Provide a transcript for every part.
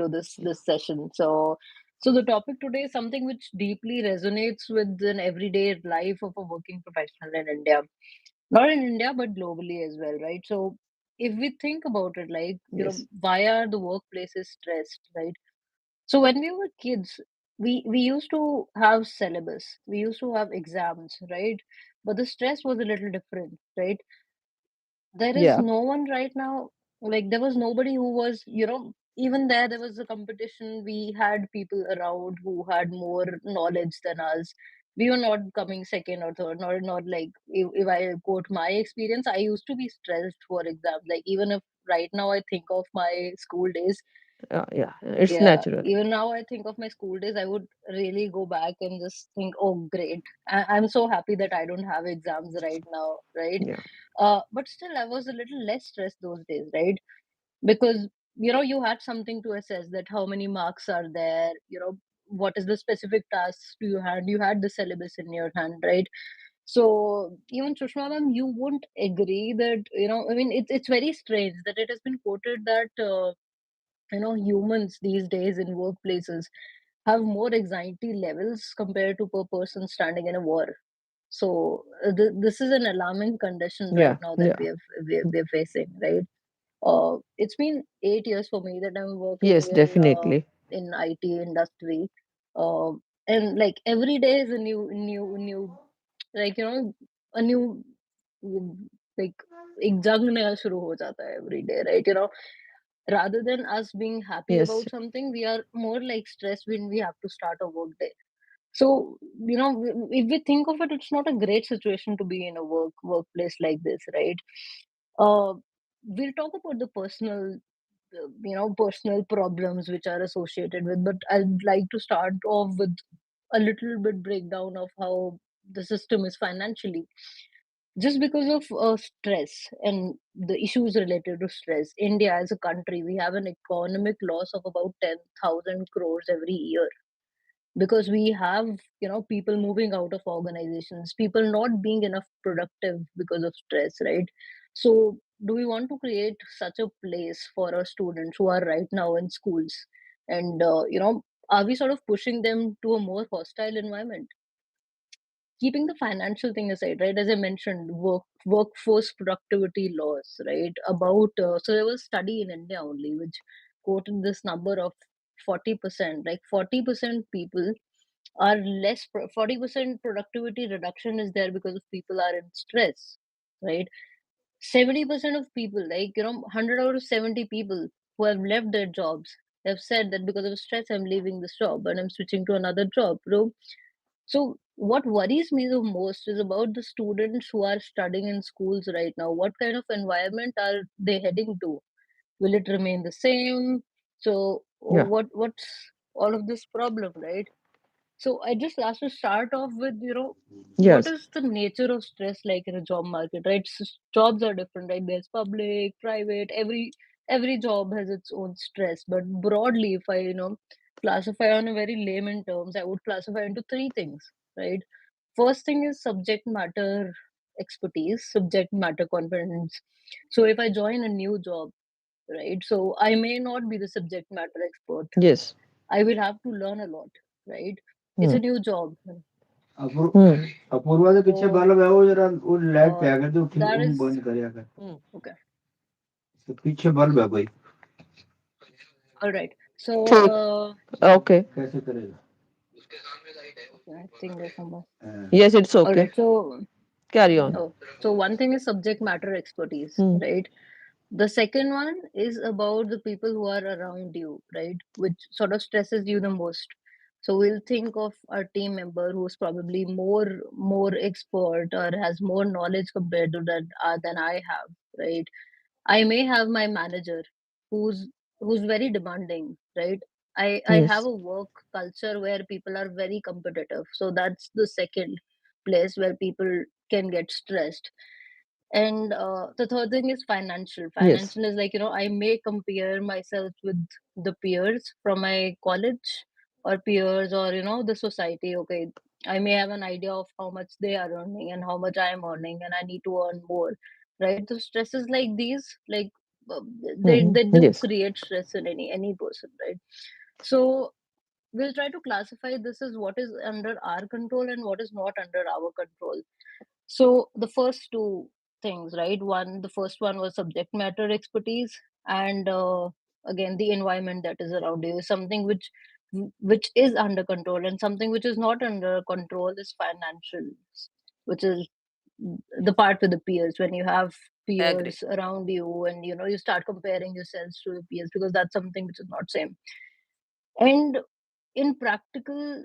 this session. So the topic today is something which deeply resonates with an everyday life of a working professional in India. Not in India, but globally as well, right? So if we think about it, like, Yes. why are the workplaces stressed, right? So when we were kids, we used to have syllabus, we used to have exams, right? But the stress was a little different, right? There is Yeah. no one right now, like there was nobody who was, even there was a competition. We had people around who had more knowledge than us. We were not coming second or third, not like, if I quote my experience, I used to be stressed for exams. Like, even if right now I think of my school days, Yeah. It's yeah, natural. even now I think of my school days, I would really go back and just think, oh, great. I'm so happy that I don't have exams right now, right? Yeah. But still, I was a little less stressed those days, right? Because, you had something to assess, that how many marks are there, what is the specific tasks do you had. You had the syllabus in your hand, right? So even Sushma ma'am, you won't agree that, I mean, it's very strange that it has been quoted that, humans these days in workplaces have more anxiety levels compared to per person standing in a war. So this is an alarming condition right Yeah. now that Yeah. we're facing, right? It's been 8 years for me that I'm working Yes, definitely. in IT industry, uh, and like every day is a new, like, a new, mm, like, एक जंग नया शुरू हो जाता है every day, right? Rather than us being happy Yes. about something, we are more like stressed when we have to start a work day. So, if we think of it, it's not a great situation to be in a workplace like this, right? Uh, we'll talk about the personal problems which are associated with, but I'd like to start off with a little bit breakdown of how the system is financially. Just because of stress and the issues related to stress, India as a country, we have an economic loss of about 10,000 crores every year, because we have, people moving out of organizations, people not being enough productive because of stress, right? So do we want to create such a place for our students who are right now in schools? And are we sort of pushing them to a more hostile environment? Keeping the financial thing aside, right? As I mentioned, workforce productivity loss, right? About so there was a study in India only which quoted this number of 40%. Like 40% people are 40% productivity reduction is there because of people are in stress, right? 70% of people, like, 100 out of 70 people who have left their jobs have said that because of stress I'm leaving this job and I'm switching to another job, so what worries me the most is about the students who are studying in schools right now. What kind of environment are they heading to? Will it remain the same? So Yeah. what's all of this problem, right? So I just have to start off with, what Yes. is the nature of stress like in a job market, right? Jobs are different, right? There's public, private, every job has its own stress. But broadly, if I, classify on a very layman terms, I would classify into three things, right? First thing is subject matter expertise, subject matter competence. So if I join a new job, right? So I may not be the subject matter expert. Yes. I will have to learn a lot, right? It's Hmm. a new job. Hmm. Apoorva के पीछे So बाल है वो जरा वो light पे uh, आ गया तो ठीक that is बंद करिया कर Hmm. okay. तो पीछे बल्ब है भाई All right. So Okay. कैसे करेगा okay, I think there's some. हाँ। Yes, it's All okay. right. So Carry on. oh, so one thing is subject matter expertise, Hmm. right? The second one is about the people who are around you, right? Which sort of stresses you the most. So we'll think of a team member who's probably more expert or has more knowledge compared to that than I have, right? I may have my manager who's very demanding, right? I have Yes. a work culture where people are very competitive. So that's the second place where people can get stressed. And the third thing is financial. Yes. Financial is like, I may compare myself with the peers from my college or peers or, the society. Okay, I may have an idea of how much they are earning and how much I am earning, and I need to earn more, right? The stresses like these, like, uh, they Hmm. do Yes. create stress in any person, right? So we'll try to classify this as what is under our control and what is not under our control. So the first two things, right? The first one was subject matter expertise, and again, the environment that is around you is something which is under control, and something which is not under control is financial, which is the part with the peers. When you have Agree. peers around you, and you start comparing yourselves to your peers, because that's something which is not same. And in practical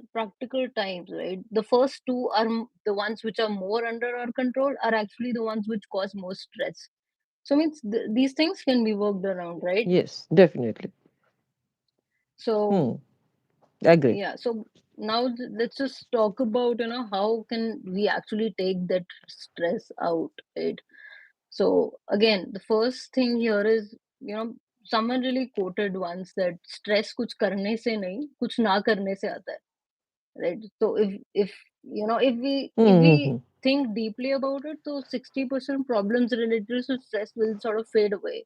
times, right, the first two are the ones which are more under our control, are actually the ones which cause more stress. So means these things can be worked around, right? Yes, definitely. So Hmm. Agree. yeah, so now let's just talk about how can we actually take that stress out, right? So again, the first thing here is, someone really quoted once that stress kuch karne se nahi, kuch na karne se aata hai, right? So if if we Hmm. think deeply about it, so 60% problems related to stress will sort of fade away,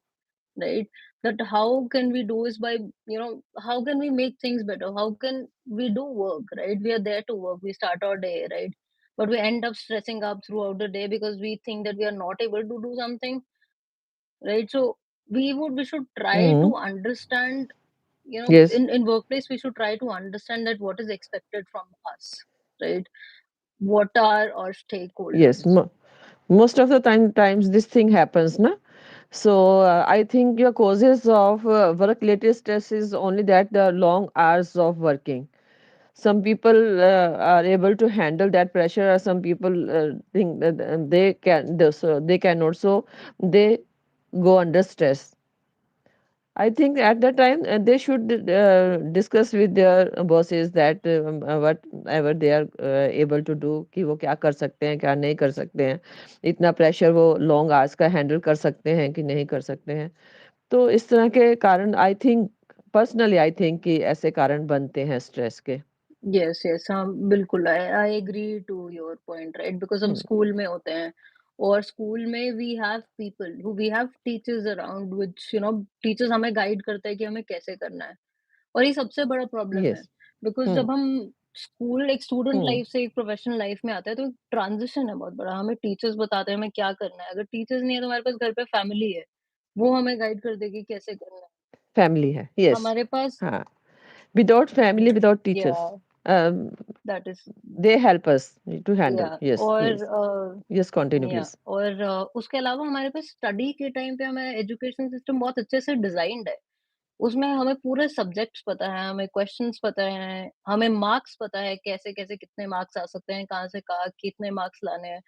right? That how can we do is by, how can we make things better, how can we do work, right? We are there to work, we start our day, right? But we end up stressing up throughout the day because we think that we are not able to do something, right? So we should try Hmm. to understand, Yes. in workplace we should try to understand that what is expected from us, right? What are our Yes. stakeholders? Most of the times this thing happens, na? So I think your causes of work-related stress is only that the long hours of working. Some people are able to handle that pressure, or some people think that so they cannot. So they go under stress. I think at that time they should discuss with their bosses that whatever they are able to do कि वो क्या कर सकते हैं क्या नहीं कर सकते हैं इतना प्रेशर वो लॉन्ग आवर्स का हैंडल कर सकते हैं कि नहीं कर सकते हैं तो इस तरह के कारण I think personally I think कि ऐसे कारण बनते हैं स्ट्रेस के यस, यस, हाँ, बिल्कुल, I I agree to your point, right? Because हम हम्म स्कूल में होते हैं, और स्कूल में we have teachers around which teachers हमें गाइड करते हैं कि हमें कैसे करना है। और ये सबसे बड़ा प्रॉब्लम है, यस बिकॉज़ हम्म जब हम स्कूल एक स्टूडेंट हम्म लाइफ से एक प्रोफेशनल लाइफ में आते हैं, तो एक ट्रांज़िशन है बहुत बड़ा। हमें टीचर्स बताते हैं हमें क्या करना है। अगर टीचर्स नहीं है, तो हमारे पास घर पे फैमिली है, वो हमें गाइड कर देगी कैसे करना है। फैमिली है यस हमारे पास हाँ विदाउट फैमिली विदाउट टीचर्स या that is they help us to handle या yes और yes yes continue या please और उसके अलावा हमारे पास स्टडी के टाइम पे हमारा एजुकेशन सिस्टम बहुत अच्छे से डिजाइन्ड है। उसमें हमें पूरे सब्जेक्ट्स पता है, हमें क्वेश्चंस पता हैं, हमें मार्क्स पता है कैसे-कैसे कितने मार्क्स आ सकते हैं, कहाँ से कहाँ कितने मार्क्स लाने हैं।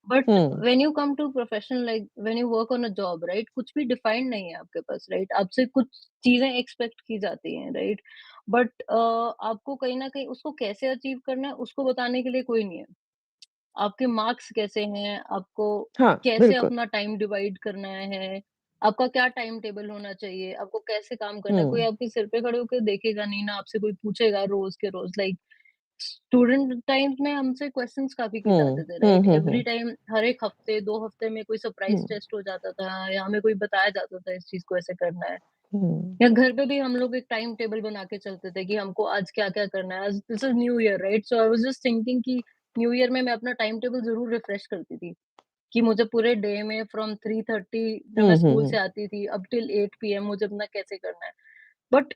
But hmm when you come to profession, like when you work on a job, right? कुछ भी डिफाइंड नहीं है आपके पास, राइट? आपसे कुछ चीज़ें एक्सपेक्ट की जाती हैं, राइट? बट आपको कहीं न कहीं उसको कैसे अचीव करना है, उसको बताने के लिए कोई नहीं है। आपके मार्क्स कैसे हैं, आपको हाँ कैसे बिल्कुल अपना टाइम डिवाइड करना है, आपका क्या टाइम टेबल होना चाहिए, आपको कैसे काम करना है, कोई हम्म आपके सिर पे खड़े होके देखेगा नहीं, ना आपसे कोई पूछेगा रोज़ के रोज़। लाइक स्टूडेंट टाइम्स में हमसे क्वेश्चंस काफ़ी किए हम्म जाते थे, हम्म राइट? हम्म एवरी हम्म टाइम, हर 1 हफ्ते, 2 हफ्ते में कोई सरप्राइज़ हम्म टेस्ट हो जाता था, या हमें कोई बताया जाता था इस चीज़ को ऐसे करना है। हम्म या घर पे भी हम लोग एक टाइम टेबल बना के चलते थे कि हमको आज क्या-क्या करना है। आज this is new year, right? So I was just thinking कि न्यू ईयर में मैं अपना टाइम टेबल ज़रूर रिफ्रेश करती थी, कि मुझे पूरे डे में फ्रॉम 3:30 जब मैं स्कूल हम्म से आती थी अप टिल 8 पीएम मुझे अपना कैसे करना है। बट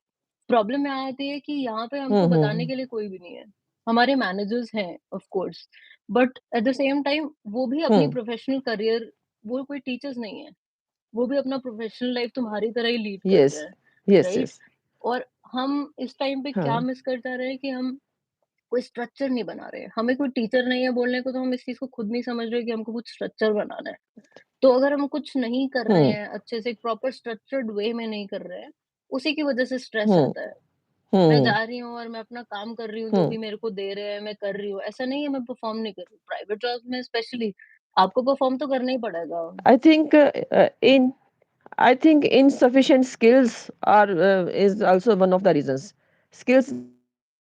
प्रॉब्लम यहाँ आती है कि यहाँ पे हमको बताने हम्म के लिए कोई भी नहीं है। हमारे मैनेजर्स हैं of course, but at the same time वो भी अपनी हम्म प्रोफेशनल करियर, वो कोई टीचर्स नहीं है। वो भी अपना प्रोफेशनल लाइफ तुम्हारी तरह ही लीड कर यस रहे हैं, यस राइट? यस और हम इस टाइम पे क्या हाँ मिस कर जा रहे हैं कि हम कोई स्ट्रक्चर नहीं बना रहे हैं। हमें कोई टीचर नहीं है बोलने को, तो हम इस चीज़ को खुद नहीं समझ रहे कि हमको कुछ स्ट्रक्चर बनाना है। तो अगर हम कुछ नहीं कर रहे हम्म हैं, अच्छे से एक प्रॉपर स्ट्रक्चर्ड वे में नहीं कर रहे हैं, उसी की वजह से स्ट्रेस हम्म आता है। मैं हम्म जा रही हूँ और मैं अपना काम कर रही हूँ, जो हम्म भी मेरे को दे रहे हैं, मैं कर रही हूँ। ऐसा नहीं है मैं परफ़ॉर्म नहीं कर रही हूँ। प्राइवेट जॉब में स्पेशली आपको परफ़ॉर्म तो करना ही पड़ेगा। I think in I think insufficient skills are is also one of the reasons. Skills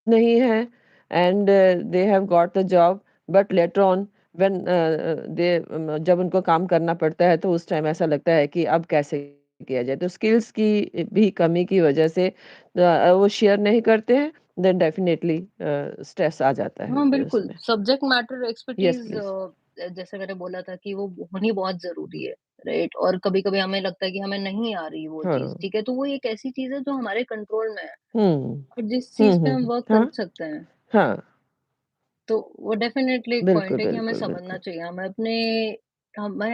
nahi hai and they have got the job but later on when they जब उनको काम करना पड़ता है तो उस टाइम ऐसा लगता है कि अब कैसे किया जाए। तो स्किल्स की भी कमी की वजह से वो शेयर नहीं करते हैं, देन डेफिनिटली स्ट्रेस आ जाता है हाँ, बिल्कुल, उसमें। Subject matter yes expertise please. जैसे मैंने बोला था कि वो होनी बहुत ज़रूरी है, राइट? और कभी-कभी हमें लगता है कि हमें नहीं आ रही वो चीज़, हाँ। ठीक है? तो वो एक ऐसी चीज़ है जो हमारे कंट्रोल में है हुँ। और जिस चीज़ पे हम वर्क कर हाँ, सकते हैं, हाँ। तो वो डेफ़िनेटली एक बिल्कुल, पॉइंट है कि हमें बिल्कुल, समझना बिल्कुल। चाहिए। हमें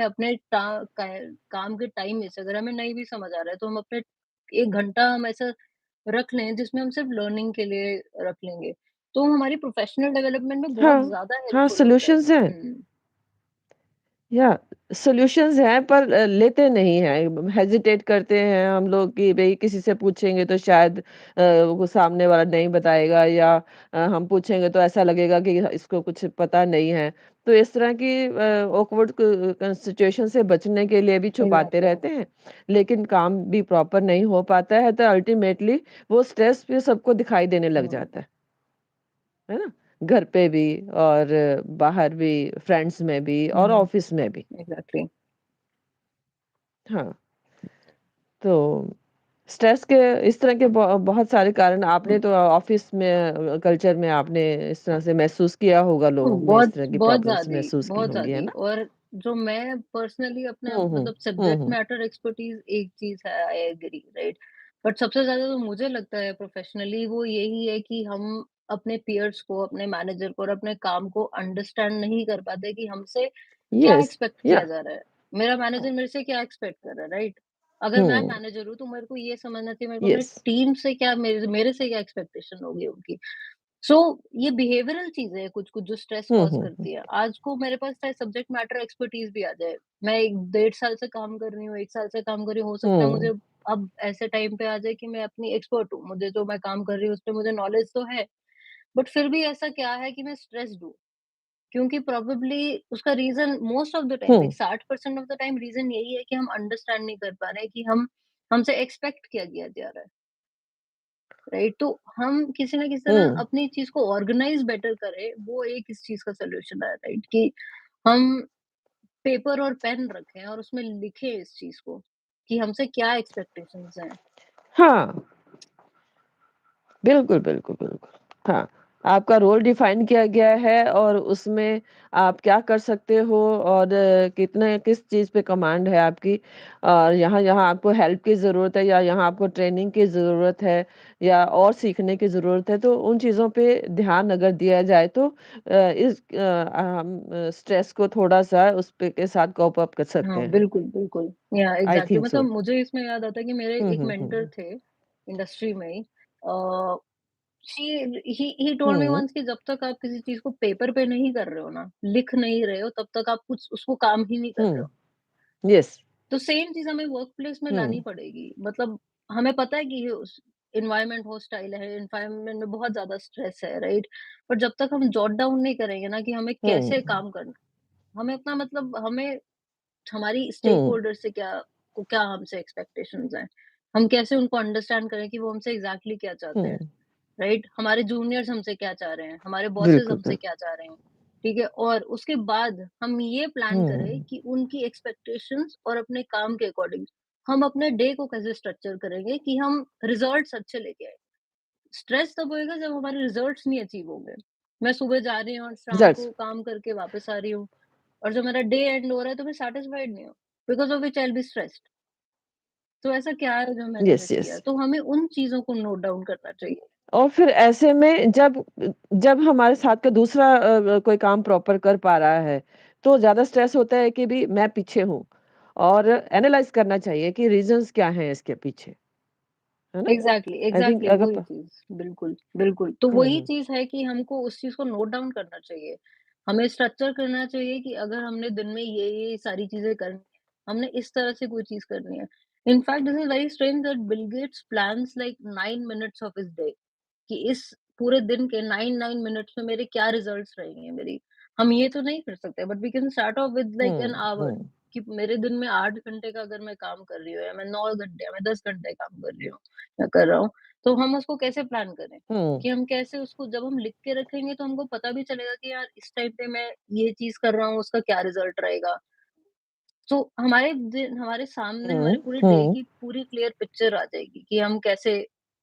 अपने काम के टाइम में से अगर हमें नहीं भी समझ आ रहा है, तो हम अपने 1 घंटा हम ऐसा रख लें जिसमें हम सिर्फ़ लर्निंग के लिए रख लेंगे। तो हमारी प्रोफ़ेशनल डेवलपमेंट में बहुत हाँ, ज़्यादा हाँ, हेल्पफुल होता है। सॉल्यूशंस हैं। हुँ। या सॉल्यूशंस हैं पर लेते नहीं हैं, हेजिटेट करते हैं हम लोग कि भई किसी से पूछेंगे तो शायद वो सामने वाला नहीं बताएगा या हम पूछेंगे तो ऐसा लगेगा कि इसको कुछ पता नहीं है। तो इस तरह की ऑकवर्ड सिचुएशन से बचने के लिए भी छुपाते एग्ज़ैक्टली। रहते हैं, लेकिन काम भी प्रॉपर नहीं हो पाता है तो अल्टीमेटली वो स्ट्रेस फिर सबको दिखाई देने लग हुँ, जाता है ना? घर पे भी और बाहर भी, फ्रेंड्स में भी और हुँ, ऑफ़िस में भी। एग्ज़ैक्टली। हाँ, तो स्ट्रेस के इस तरह के बहुत सारे कारण आपने हुँ। तो ऑफ़िस में कल्चर में आपने इस तरह से महसूस किया होगा लोगों में इस बहुत तरह की बहुत प्रॉब्लम्स ज़्यादा ही, महसूस की बहुत होंगी, ज़्यादा है ही ना? और जो मैं पर्सनली अपने हुँ, हुँ। मतलब हुँ, सब्जेक्ट हुँ। मैटर एक्सपर्टीज़ एक चीज़ है, आई एग्री, राइट? बट सबसे ज़्यादा जो मुझे लगता है प्रोफेशनली वो यही है कि हम अपने पीयर्स को, अपने मैनेजर को और अपने काम को अंडरस्टैंड नहीं कर पाते कि हमसे क्या येस, एक्सपेक्ट या किया जा रहा है। मेरा मैनेजर मेरे से क्या एक्सपेक्ट कर रहा है, राइट? अगर मैं हुँ, मैनेजर हूँ तो मेरे को ये समझना चाहिए मेरे को अपने येस। टीम से क्या मेरे मेरे से क्या एक्सपेक्टेशन होगी उनकी। सो ये बिहेवियरल चीज़ें हैं कुछ-कुछ जो स्ट्रेस हुँ, कॉज़ हुँ, हुँ। करती है। आज को मेरे पास चाहे सब्जेक्ट मैटर एक्सपर्टीज़ भी आ जाए, मैं 1 डेढ़ साल से काम कर रही हूँ, 1 साल से काम कर रही हूँ, हो सकता है मुझे हुँ, अब ऐसे टाइम पे आ जाए कि मैं अपनी एक्सपर्ट हूँ, मुझे जो मैं काम कर रही हूँ उसपे मुझे नॉलेज तो है, बट फिर भी ऐसा क्या है कि मैं स्ट्रेस्ड हूँ, क्योंकि प्रोबेबली उसका reason most of the time hmm, like 60% of the time reason यही है कि हम अंडरस्टैंड नहीं कर पा रहे हैं कि हम हमसे एक्सपेक्ट क्या किया जा रहा है। राइट? तो हम किसी न किसी तरह हुँ, अपनी चीज़ को ऑर्गनाइज़ बेटर करें, वो एक इस चीज़ का सॉल्यूशन है, राइट? कि हम पेपर और पेन रखें और उसमें लिखें इस चीज़ को, कि हमसे क्या एक्सपेक्टेशंस हैं। हाँ। बिल्कुल, बिल्कुल, बिल्कुल। हाँ, आपका रोल डिफ़ाइन किया गया है और उसमें आप क्या कर सकते हो और कितने किस चीज़ पे कमांड है आपकी और यहाँ-यहाँ आपको हेल्प की ज़रूरत है या यहाँ आपको ट्रेनिंग की ज़रूरत है या और सीखने की ज़रूरत है, तो उन चीज़ों पे ध्यान अगर दिया जाए तो हम स्ट्रेस को थोड़ा-सा उस पे के साथ कोप अप कर सकते हाँ, हैं। बिल्कुल, बिल्कुल। या आई एग्ज़ैक्टली थिंक मतलब सो। मुझे इसमें याद आता है कि मेरे हुँ, एक हुँ, मेंटर हुँ। थे इंडस्ट्री में ही। Uh, she he told me um, once कि जब तक आप किसी चीज़ को पेपर पे नहीं कर रहे हो ना, लिख नहीं रहे हो, तब तक आप कुछ उसको काम ही नहीं कर रहे हो। हुँ। येस। तो सेम चीज़ हमें वर्क प्लेस में लानी हुँ, पड़ेगी। मतलब हमें पता है कि ये उस एनवायरनमेंट हॉस्टाइल है, एनवायरनमेंट में बहुत ज़्यादा स्ट्रेस है, राइट? पर जब तक हम जॉट डाउन नहीं करेंगे ना कि हमें हुँ, कैसे काम करना है, हमें अपना मतलब हमें हमारी स्टेक हुँ, होल्डर से क्या हमसे एक्सपेक्टेशंस हैं। हम कैसे उनको अंडरस्टैंड करें कि वो हमसे एग्ज़ैक्टली क्या चाहते हैं। हुँ। राइट? हमारे जूनियर्स हमसे क्या चाह रहे हैं, हमारे बॉसेस बिल्कुल, हमसे बिल्कुल। क्या चाह रहे हैं, ठीक है? और उसके बाद हम ये प्लान करें हुँ, कि उनकी एक्सपेक्टेशंस और अपने काम के अकॉर्डिंग हम अपने डे को कैसे स्ट्रक्चर करेंगे कि हम रिजल्ट्स अच्छे लेके आएँ। स्ट्रेस तब होएगा जब हमारे रिजल्ट्स नहीं अचीव होंगे। मैं सुबह जा रही हूँ और शाम रिजल्ट्स को काम करके वापस आ रही हूँ और जब मेरा डे एंड हो रहा है तो मैं सैटिस्फाइड नहीं हूँ, because of which I will be stressed. तो ऐसा क्या है जो मैंने यस, मिस यस। किया? तो हमें उन चीज़ों को नोट डाउन करना चाहिए। और फिर ऐसे में जब हमारे साथ का दूसरा कोई काम प्रॉपर कर पा रहा है, तो ज़्यादा स्ट्रेस होता है कि भी मैं पीछे हूँ और एनालाइज़ करना चाहिए कि रीज़न्स क्या हैं इसके पीछे, है ना? एग्ज़ैक्टली, आई थिंक एग्ज़ैक्टली अगर वही प चीज़। बिल्कुल, बिल्कुल। तो हुँ, वही हुँ, चीज़ है कि हमको उस चीज़ को नोट डाउन करना चाहिए। हमें स्ट्रक्चर करना चाहिए कि अगर हमने दिन में ये सारी चीज़ें करनी है, हमने इस तरह से कोई चीज़ करनी है। In fact this is very strange that Bill Gates plans like 9 minutes of his day. कि इस पूरे दिन के 9 मिनट्स में मेरे क्या रिजल्ट्स रहेंगे मेरी। हम ये तो नहीं कर सकते but we can start off with like an um, hour um, कि मेरे दिन में 8 घंटे का अगर मैं काम कर रही हूँ या मैं 9 घंटे या मैं 10 घंटे काम कर रही हूँ या कर रहा हूँ, तो हम उसको कैसे प्लान करें? हुँ, कि हम कैसे उसको जब हम लिख के रखेंगे तो हमको पता भी चलेगा कि यार इस टाइम पे मैं ये चीज़ कर रहा हूँ, उसका क्या रिजल्ट रहेगा। तो हमारे सामने हमारी हुँ, पूरे डे हुँ, की पूरी क्लियर पिक्चर आ जाएगी कि हम कैसे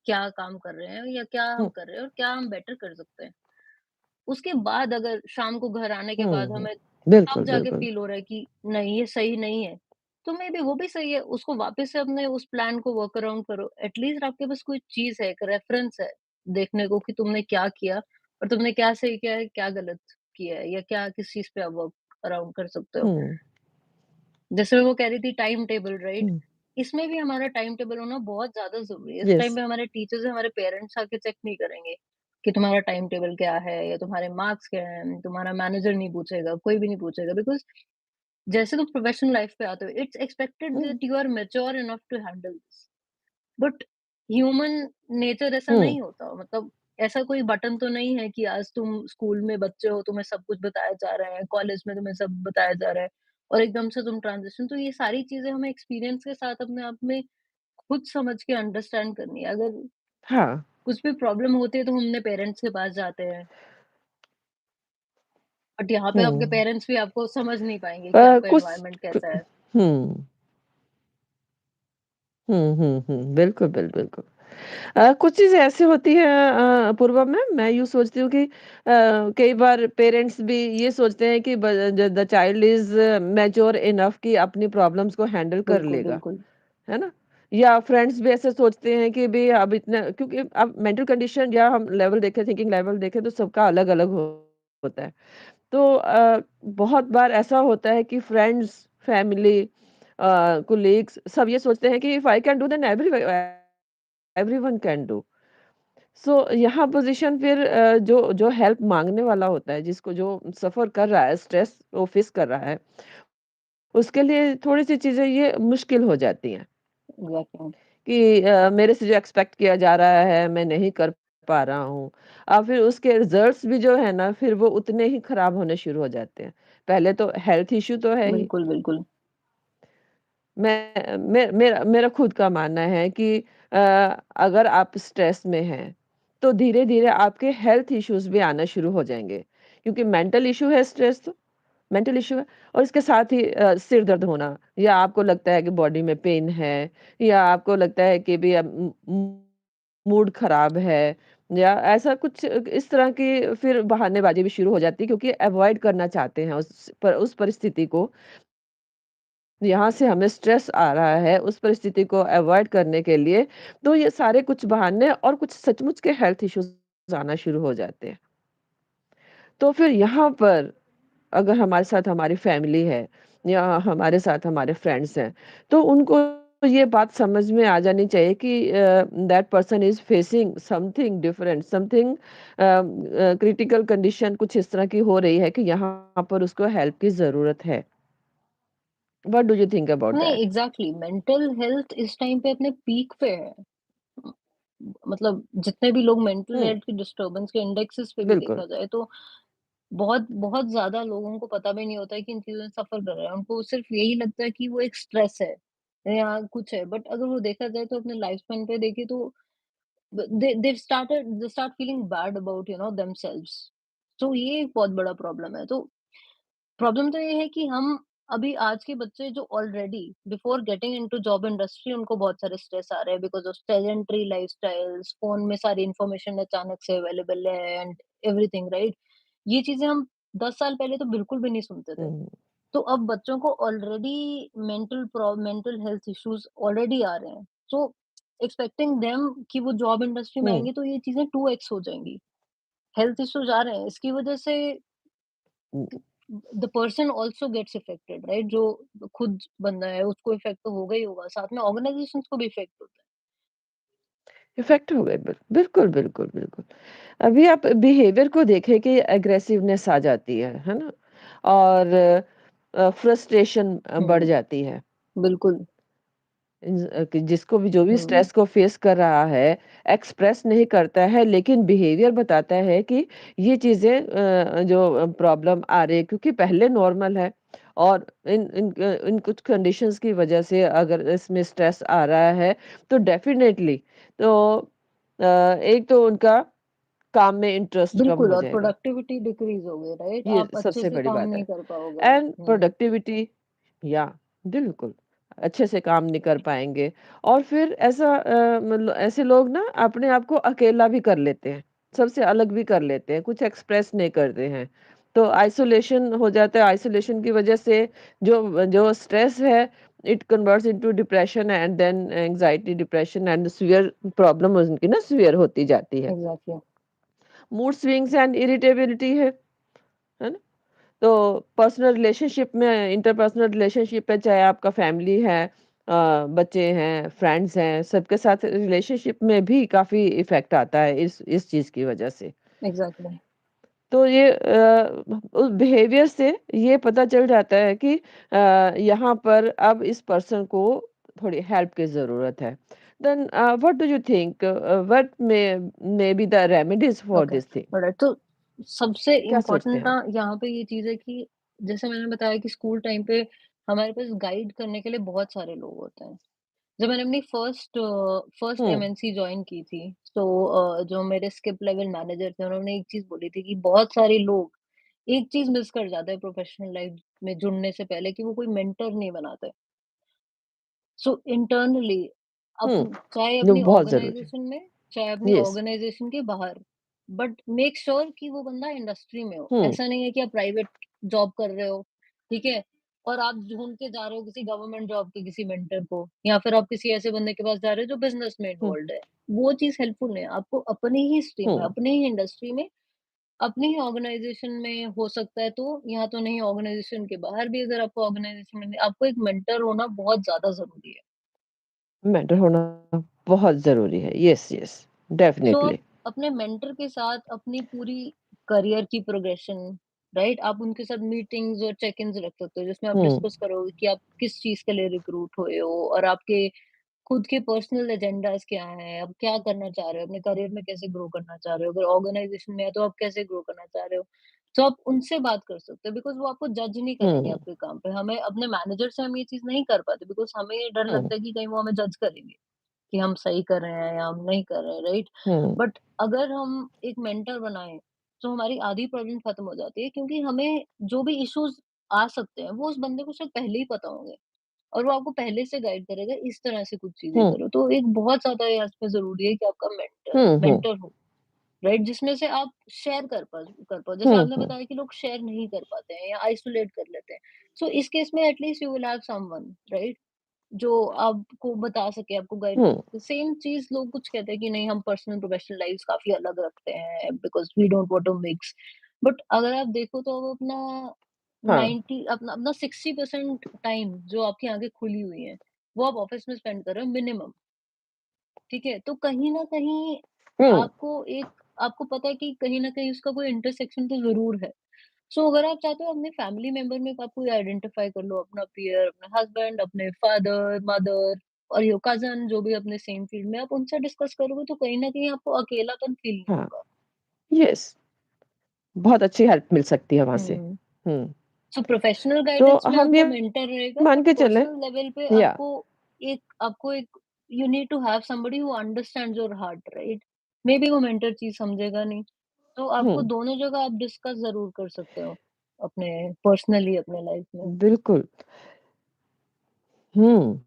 क्या काम कर रहे हैं या क्या हम हुँ, कर रहे हैं और क्या हम बेटर कर सकते हैं। उसके बाद अगर शाम को घर आने के बाद हुँ, हमें बिल्कुल, तब जाके बिल्कुल। फ़ील हो रहा है कि नहीं ये सही नहीं है, तो मेबी वो भी सही है। उसको वापस से अपने उस प्लान को वर्क अराउंड करो। एट लीस्ट आपके पास कोई चीज़ है, एक रेफ़रेंस है देखने को कि तुमने क्या किया और तुमने क्या सही किया है, क्या गलत किया है या क्या किस चीज़ पे आप वर्क अराउंड कर सकते हो। हुँ, जैसे वो कह रही थी टाइम टेबल राइट? हुँ, इसमें भी हमारा टाइम टेबल होना बहुत ज़्यादा ज़रूरी है। इस टाइम येस। पे हमारे टीचर्स या हमारे पेरेंट्स आके चेक नहीं करेंगे कि तुम्हारा टाइम टेबल क्या है या तुम्हारे मार्क्स क्या हैं, तुम्हारा मैनेजर नहीं पूछेगा, कोई भी नहीं पूछेगा बिकॉज़ जैसे तुम प्रोफेशनल लाइफ पे आते हो, it's expected um, that you are mature enough to handle this. But human nature ऐसा हुँ, नहीं होता मतलब ऐसा कोई बटन तो नहीं है कि आज तुम स्कूल में बच्चे हो तुम्हें सब कुछ बताया जा रहा है कॉलेज में तुम्हें सब बताया जा रहा है और एकदम से तुम ट्रांजिशन तो ये सारी चीजें हमें एक्सपीरियंस के साथ अपने आप में खुद समझ के अंडरस्टैंड करनी है अगर हाँ, कुछ भी प्रॉब्लम होती है तो हम अपने पेरेंट्स के पास जाते हैं बट यहाँ पे आपके हुँ। पेरेंट्स भी आपको समझ नहीं पाएंगे कि आपका कुछ एनवायरनमेंट क कैसा है। हुँ, हुँ, हुँ, हुँ, बिल्कुल, बिल्कुल। कुछ चीज़ें ऐसी होती हैं पूर्वा में मैं यूँ सोचती हूँ कि कई बार पेरेंट्स भी ये सोचते हैं कि the child is mature enough कि अपनी प्रॉब्लम्स को हैंडल कर बिल्कुल लेगा, बिल्कुल। है ना? या फ्रेंड्स भी ऐसे सोचते हैं कि भई अब इतना क्योंकि अब मेंटल कंडीशन या हम लेवल देखें, थिंकिंग लेवल देखें तो सबका अलग-अलग होता है। तो बहुत बार ऐसा होता है कि फ्रेंड्स, फैमिली कोलीग्स सब ये सोचते हैं कि if I can do then everyone can do. So यहाँ पोज़ीशन फिर जो जो हेल्प माँगने वाला होता है, जिसको जो सफ़र कर रहा है, स्ट्रेस वो फेस कर रहा है, उसके लिए थोड़ी-सी चीज़ें ये मुश्किल हो जाती हैं एग्जैक्टली। कि मेरे से जो एक्सपेक्ट किया जा रहा है, मैं नहीं कर पा रहा हूँ। फिर उसके रिज़ल्ट्स भी जो है ना, फिर वो उतने ही खराब होने शुरू हो जाते हैं। पहले तो हेल्थ इश्यू तो है ही। बिल्कुल बिल्कुल। मेरा मेरा खुद का मानना है कि अ, अगर आप स्ट्रेस में हैं, तो धीरे-धीरे आपके हेल्थ इश्यूज़ भी आना शुरू हो जाएँगे। क्योंकि मेंटल इश्यू है स्ट्रेस तो, मेंटल इश्यू है और इसके साथ ही सिर दर्द होना या आपको लगता है कि बॉडी में पेन है या आपको लगता है कि भई अब मूड खराब है या ऐसा कुछ इस तरह की फिर बहानेबाज़ी भी शुरू हो जाती है क्योंकि अवॉइड करना चाहते हैं उस परिस्थिति को यहाँ से हमें स्ट्रेस आ रहा है, उस परिस्थिति को अवॉइड करने के लिए, तो ये सारे कुछ बहाने और कुछ सचमुच के हेल्थ इश्यूज़ आना शुरू हो जाते हैं। तो फिर यहाँ पर अगर हमारे साथ हमारी फैमिली है या हमारे साथ हमारे फ्रेंड्स हैं, तो उनको ये बात समझ में आ जानी चाहिए कि that person is facing something different, something critical condition कुछ इस तरह की हो रही है कि यहाँ पर उसको हेल्प की ज़रूरत है। What do you think about नहीं दैट? एग्जैक्टली मेंटल हेल्थ इस टाइम पे अपने पीक पे है। म मतलब जितने भी लोग मेंटल हुँ। हेल्थ की डिस्टर्बेंस के इंडेक्सेस पे भी बिल्कुल। देखा जाए तो बहुत बहुत ज़्यादा लोगों को पता भी नहीं होता है कि इन चीज़ों से सफ़र कर रहे हैं। उनको सिर्फ़ यही लगता है कि वो एक स्ट्रेस है या कुछ है। बट अगर वो देखा जाए तो अपने लाइफ स्पैन पे देखें तो they start feeling bad about themselves. तो ये एक बहुत बड़ा प्रॉब्लम है। तो प्रॉब्लम तो ये है कि हम अभी आज के बच्चे जो already before getting into job industry उनको बहुत सारे स्ट्रेस आ रहे हैं because of sedentary lifestyles, phone में सारी इन्फॉर्मेशन अचानक से अवेलेबल है एंड एवरीथिंग राइट? ये चीज़ें हम 10 साल पहले तो बिल्कुल भी नहीं सुनते थे। हुँ, तो अब बच्चों को already mental health issues already आ रहे हैं। सो एक्सपेक्टिंग देम कि वो जॉब इंडस्ट्री में हुँ। आएँगे तो ये चीज़ें 2x हो जाएँगी। हेल्थ इश्यूज़ आ रहे हैं, इसकी वजह से um, the person also gets affected right? जो खुद बंदा है उसको इफेक्ट तो होगा ही होगा, साथ में ऑर्गनाइजेशंस को भी इफेक्ट होता है। इफ़ेक्ट हो गए बिल्कुल, बिल्कुल, बिल्कुल। अभी आप बिहेवियर को देखें कि एग्रेसिवनेस आ जाती है ना? और फ्रस्ट्रेशन बढ़ हुँ, जाती है। बिल्कुल। कि जिसको भी जो भी हुँ, स्ट्रेस को फेस कर रहा है, एक्सप्रेस नहीं करता है लेकिन बिहेवियर बताता है कि ये चीज़ें जो प्रॉब्लम आ रही है क्योंकि पहले नॉर्मल है और इन कुछ कंडीशंस की वजह से अगर इसमें स्ट्रेस आ रहा है तो डेफ़िनेटली तो एक तो उनका काम में इंटरेस्ट कम बिल्कुल हो और जाएगा। प्रोडक्टिविटी डिक्रीज़ हो गई राइट? ये आप अच्छे सबसे से बड़ी काम बात नहीं है। कर पाओगे। एंड हुँ, प्रोडक्टिविटी या बिल्कुल, अच्छे से काम नहीं कर पाएँगे और फिर ऐसा मतलब ऐसे लोग ना अपने आप को अकेला भी कर लेते हैं, सबसे अलग भी कर लेते हैं, कुछ एक्सप्रेस नहीं करते हैं। तो आइसोलेशन हो जाता है, आइसोलेशन की वजह से जो जो स्ट्रेस है, it converts into depression and then anxiety, depression and severe problem उनकी ना सीवियर होती जाती है। Exactly. Mood swings and irritability है ना? तो पर्सनल रिलेशनशिप में इंटरपर्सनल रिलेशनशिप है चाहे आपका फैमिली है बच्चे हैं फ्रेंड्स हैं सबके साथ रिलेशनशिप में भी काफी इफेक्ट आता है इस चीज की वजह से एग्जैक्टली। तो ये उस बिहेवियर से ये पता चल जाता है कि यहाँ पर अब इस पर्सन को थोड़ी हेल्प की जरूरत है then what do you think what may be the remedies for okay. This thing alright, तो सबसे क्या सोचते इम्पोर्टेंट हैं ना आप यहाँ पे ये चीज़ है कि जैसे मैंने बताया कि स्कूल टाइम पे हमारे पास गाइड करने के लिए बहुत सारे लोग होते हैं। जब मैंने अपनी फर्स्ट हम्म एमएनसी जॉइन की थी, तो जो मेरे स्किप लेवल मैनेजर थे, उन्होंने एक चीज़ बोली थी कि बहुत सारे लोग एक चीज़ मिस कर जाते हैं प्रोफेशनल लाइफ में जुड़ने से पहले, कि वो कोई मेंटर नहीं बनाते। सो इंटरनली चाहे जो अपनी बहुत जरूरी ऑर्गेनाइजेशन में, चाहे अपनी है यस ऑर्गेनाइजेशन के बाहर, बट मेक श्योर कि वो बंदा इंडस्ट्री में हो। हुँ, ऐसा नहीं है कि आप प्राइवेट जॉब कर रहे हो, ठीक है? और आप ढूँढ के जा रहे हो किसी गवर्नमेंट जॉब के किसी मेंटर को, या फिर आप किसी ऐसे बंदे के पास जा रहे हो जो बिज़नेस में हुँ, इन्वॉल्व्ड है। वो चीज़ हेल्पफुल नहीं है। आपको अपनी ही स्ट्रीम में, हुँ, अपनी ही इंडस्ट्री में, अपनी ही ऑर्गेनाइजेशन में हो सकता है तो, या तो नहीं ऑर्गेनाइजेशन के बाहर भी अगर आपको ऑर्गेनाइजेशन में नहीं, आपको एक मेंटर होना बहुत ज़्यादा ज़रूरी है। मेंटर होना बहुत ज़रूरी है। यस, यस, सो आप डेफ़िनिटली। अपने मेंटर के साथ अपनी पूरी करियर की प्रोग्रेशन, राइट, आप उनके साथ मीटिंग्स और चेक इन्स रख सकते हो जिसमें आप हुँ, डिस्कस करोगे कि आप किस चीज के लिए रिक्रूट हुए हो, और आपके खुद के पर्सनल एजेंडास क्या हैं, आप क्या करना चाह रहे हो, अपने करियर में कैसे ग्रो करना चाह रहे हो, अगर ऑर्गेनाइजेशन में है तो आप कैसे ग्रो करना चाह रहे हो। तो आप उनसे बात कर सकते हो, बिकॉज वो आपको जज नहीं करेंगे हुँ, आपके काम पे। हमें अपने मैनेजर से हम ये चीज नहीं कर पाते, बिकॉज हमें ये डर हुँ, लगता है कि कहीं वो हमें जज करेंगे कि हम सही कर रहे हैं या हम नहीं कर रहे हैं, राइट? हुँ, बट अगर हम एक मेंटर बनाएँ, तो हमारी आधी प्रॉब्लम खत्म हो जाती है, क्योंकि हमें जो भी इश्यूज़ आ सकते हैं, वो उस बंदे को शायद पहले ही पता होंगे, और वो आपको पहले से गाइड करेगा, इस तरह से कुछ चीज़ें हुँ, करो। तो एक बहुत ज़्यादा यहाँ पे ज़रूरी है कि आपका हुँ, हुँ, मेंटर हो, राइट? जिसमें से आप शेयर कर पाओ। जैसे हुँ, आपने हुँ, बताया कि लोग शेयर नहीं कर पाते हैं या आइसोलेट कर लेते हैं। सो इस केस में at least you will have someone, right? जो आपको बता सके, आपको गाइड कर हुँ, सके। सेम चीज़ लोग कुछ कहते हैं कि नहीं, हम पर्सनल प्रोफेशनल लाइफ़्स काफ़ी अलग रखते हैं because we don't want to mix. But अगर आप देखो तो वो अपना हाँ, 90 अपना अपना 60% टाइम जो आपकी आँखें खुली हुई हैं, वो आप ऑफ़िस में स्पेंड कर रहे हो मिनिमम, ठीक है? तो कहीं न कहीं हुँ, आपको आपको पता है कि कहीं न कहीं उसका कोई इंटरसेक्शन तो ज़रूर है। सो अगर आप चाहते हो अपने फैमिली मेंबर में आप कोई आइडेंटिफाई कर लो, अपना पीयर, अपना हस्बैंड, अपने फादर, मदर और योर कज़न जो भी अपने सेम फील्ड में, आप उनसे डिस्कस करोगे तो कहीं न कहीं आपको अकेलापन फील नहीं हाँ, होगा। यस, बहुत अच्छी हेल्प मिल सकती है वहाँ से। हुँ। हुँ, सो प्रोफेशनल तो गाइडेंस में हम आपका ये मेंटर रहेगा, मान बट के चलें पर्सनल लेवल पे या आपको एक you need to have somebody who understands your heart, right? Maybe वो मेंटर चीज़ समझेगा नहीं। तो आपको हुँ, दोनों जगह आप डिस्कस ज़रूर कर सकते हो, अपने पर्सनली अपने लाइफ में। बिल्कुल। हुँ,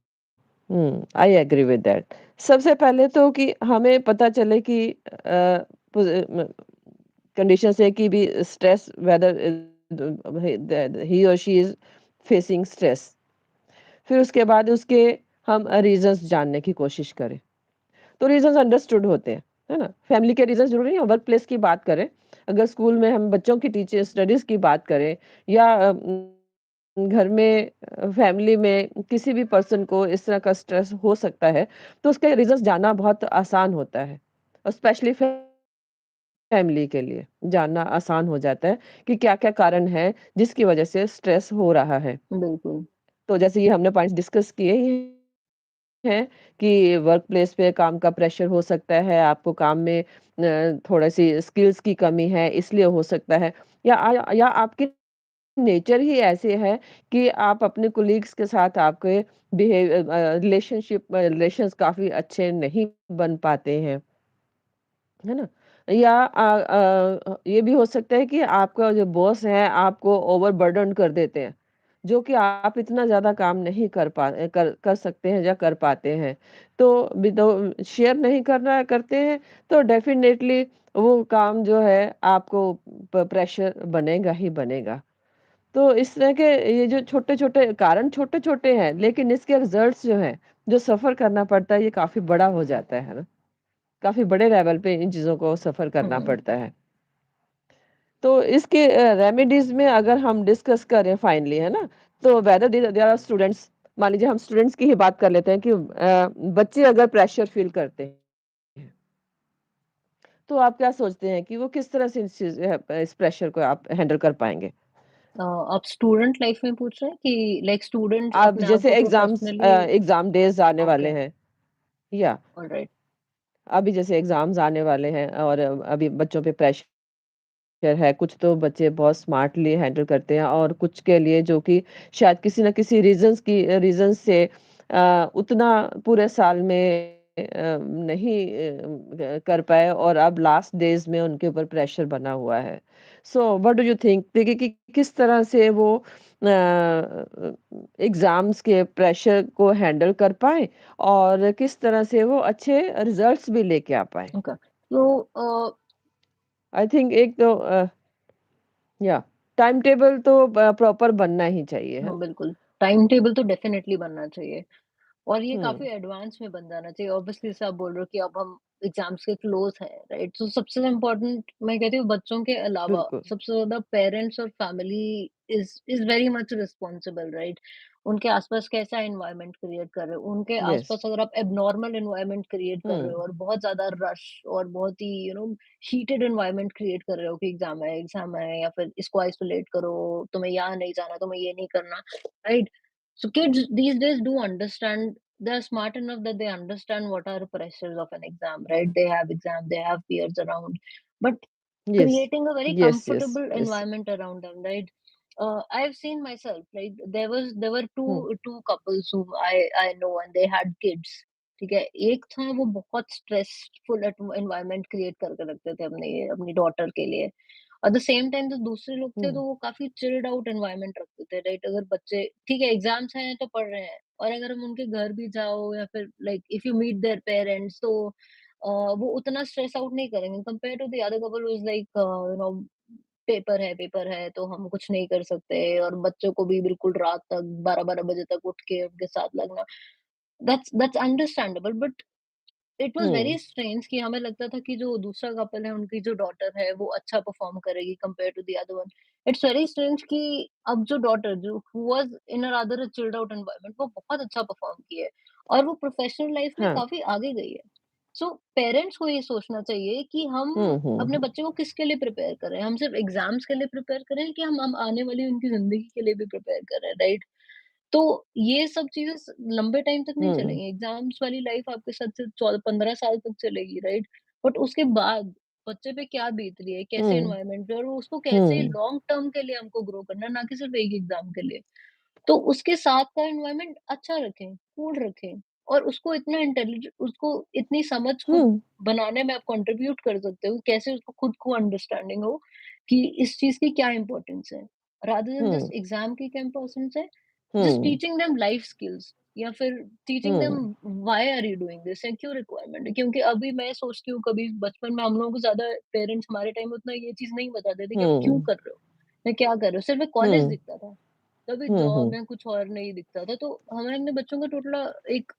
हुँ, आई एग्री विद दैट। सबसे पहले तो कि हमें पता चले कि पुज़ म कंडीशंस है कि भी स्ट्रेस वेदर ही और शी इज फेसिंग स्ट्रेस फिर उसके बाद उसके हम रीजंस जानने की कोशिश करें तो रीजंस अंडरस्टूड होते हैं है ना फैमिली के रीजंस जरूरी है वर्क प्लेस की बात करें अगर स्कूल में हम बच्चों की टीचर स्टडीज की बात करें या घर में फैमिली में किसी भी पर्सन को इस तरह का स्ट्रेस हो सकता है तो उसके रीजंस जानना बहुत आसान होता है और स्पेशली फैमिली के लिए जानना आसान हो जाता है कि क्या-क्या कारण है जिसकी वजह से स्ट्रेस हो रहा है। बिल्कुल। तो जैसे ये हमने पॉइंट्स डिस्कस किए ही हैं कि वर्क प्लेस पे काम का प्रेशर हो सकता है, आपको काम में थोड़ी-सी स्किल्स की कमी है इसलिए हो सकता है या आपके नेचर ही ऐसे है कि आप अपने कोलीग्स के साथ आपके रिलेशंस काफ़ी अच्छे नहीं बन पाते हैं। है ना? या ये भी हो सकता है कि आपका जो बॉस है आपको ओवरबर्डन कर देते हैं, जो कि आप इतना ज़्यादा काम नहीं कर सकते हैं या कर पाते हैं। तो विदो शेयर नहीं करते हैं, तो डेफ़िनेटली वो काम जो है आपको प्रेशर बनेगा ही बनेगा। तो इस तरह के ये जो छोटे-छोटे कारण छोटे-छोटे हैं, लेकिन इसके रिज़ल्ट्स जो हैं, जो सफ़र करना पड़ता है, ये काफ़ी बड़ा हो जाता है ना? काफ़ी बड़े लेवल पे इन चीज़ों को सफ़र करना हुँ, पड़ता है। तो इसके रेमेडीज़ में अगर हम डिस्कस करें फाइनली, है ना? तो वेदर देयर आर स्टूडेंट्स, मान लीजिए हम स्टूडेंट्स की ही बात कर लेते हैं कि बच्चे अगर प्रेशर फ़ील करते हैं, तो आप क्या सोचते हैं कि वो किस तरह से इस प्रेशर को आप हैंडल कर पाएँगे? आप स्टूडेंट लाइफ़ में पूछ रहे हैं कि लाइक स्टूडेंट आप अपने आप जैसे को प्रोफ़ेशनली? एग्ज़ाम डेज़ आने वाले ओके, हैं, या ऑलराइट। अभी जैसे एग्ज़ाम्स आने वाले हैं और अभी बच्चों पे प्रेशर है, कुछ तो बच्चे बहुत स्मार्टली हैंडल करते हैं और कुछ के लिए जो कि शायद किसी न किसी रीज़न से उतना पूरे साल में नहीं कर पाए और अब लास्ट डेज़ में उनके ऊपर प्रेशर बना हुआ है। So what do you think, देखिए कि किस तरह से वो एग्ज़ाम्स के प्रेशर को हैंडल कर पाएँ और किस तरह से वो अच्छे रिज़ल्ट्स भी लेके आ पाएँ? ओके। तो आई थिंक एक तो या टाइम टेबल तो प्रॉपर बनना ही चाहिए, है हाँ, ना? बिल्कुल, टाइम टेबल तो डेफ़िनेटली बनना चाहिए। और ये हुँ, काफ़ी एडवांस में बन जाना चाहिए। ऑब्वियसली जैसे आप बोल रहे हो कि अब हम एग्ज़ाम्स के क्लोज़ हैं, राइट? तो सबसे इम्पोर्टेंट मैं कहती हूँ बच्चों के अलावा बिल्कुल। सबसे ज़्यादा पेरेंट्स और family is very much responsible, right? उनके आस-पास कैसा एनवायरनमेंट क्रिएट कर रहे हो? उनके यस। आस-पास अगर आप एब्नॉर्मल एनवायरनमेंट क्रिएट कर रहे हुँ, हो और बहुत ज़्यादा रश और बहुत ही हीटेड एनवायरनमेंट क्रिएट कर रहे हो कि एग्ज़ाम है या फिर इसको आइसोलेट करो, तुम्हें यहाँ नहीं जाना, तुम्हें ये नहीं करना, right? So kids these days do understand, they're smart enough that they understand what are the pressures of an exam, right? They have exam, they have peers around, but yes. creating a very yes, yes, comfortable yes. environment around them, right? I've seen myself, like there were hmm, two couples whom I know and they had kids. ठीक है, एक था वो बहुत stressful environment create करके रखते थे अपनी अपनी डॉटर के लिए। एट द सेम टाइम जो दूसरे लोग थे हुँ, तो वो काफ़ी चिल्ड आउट एनवायरनमेंट रखते थे, राइट? अगर बच्चे ठीक है एग्ज़ाम्स हैं तो पढ़ रहे हैं और अगर हम उनके घर भी जाओ या फिर like if you meet their parents तो वो उतना स्ट्रेस आउट नहीं करेंगे compare to the other couple who is like paper है तो हम कुछ नहीं कर सकते और बच्चों को भी बिल्कुल रात तक 12-12 बजे तक उठ के उनके साथ लगना। That's understandable but it was very hmm, strange कि हमें लगता था कि जो दूसरा कपल है, उनकी जो डॉटर है, वो अच्छा परफ़ॉर्म करेगी compare to the other one. It's very strange कि अब जो डॉटर जो who was in a rather a chilled out environment वो बहुत अच्छा परफ़ॉर्म की है और वो प्रोफ़ेशनल लाइफ़ में हाँ। काफ़ी आगे गई है। सो पेरेंट्स को ये सोचना चाहिए कि हम हुँ, हुँ, अपने हुँ, बच्चे को किसके लिए प्रिपेयर कर रहे हैं? हम सिर्फ़ एग्ज़ाम्स के लिए प्रिपेयर कर रहे हैं कि हम आने वाली उनकी ज़िंदगी के लिए भी प्रिपेयर कर रहे हैं, राइट? तो ये सब चीज़ें लंबे टाइम तक नहीं हुँ, चलेंगी। एग्ज़ाम्स वाली लाइफ़ आपके साथ सिर्फ 14-15 साल तक चलेगी, राइट? बट उसके बाद बच्चे पे क्या बीत रही है, कैसे हुँ, एनवायरनमेंट पे और उसको कैसे हुँ, लॉन्ग टर्म के लिए हमको ग्रो करना है, ना कि सिर्फ एक एग्ज़ाम के लिए। तो उसके साथ का एनवायरनमेंट अच्छा रखें, कूल रखें और उसको इतनी समझ खुद हुँ, बनाने में आप कंट्रीब्यूट कर सकते हो, कैसे उसको खुद को अंडरस्टैंडिंग हो कि इस चीज़ की क्या इम्पोर्टेंस है। Rather than um, just exam की क्या इम्पोर्टेंस है, just um, teaching them life skills या फिर teaching them um, why are you doing this या क्यों रिक्वायरमेंट है। क्योंकि अभी मैं सोचती हूँ कभी बचपन में हम लोगों को ज़्यादा पेरेंट्स हमारे टाइम में उतना ये चीज़ नहीं बताते थे कि आप क्यों हुँ, कर रहे हो? या क्या कर रहे हो? सिर्फ एक कॉलेज हुँ, दिखता था। कभी हुँ, जॉब हुँ, या कुछ और नहीं दिखता था, तो हमें अपने बच्चों को टोटल एक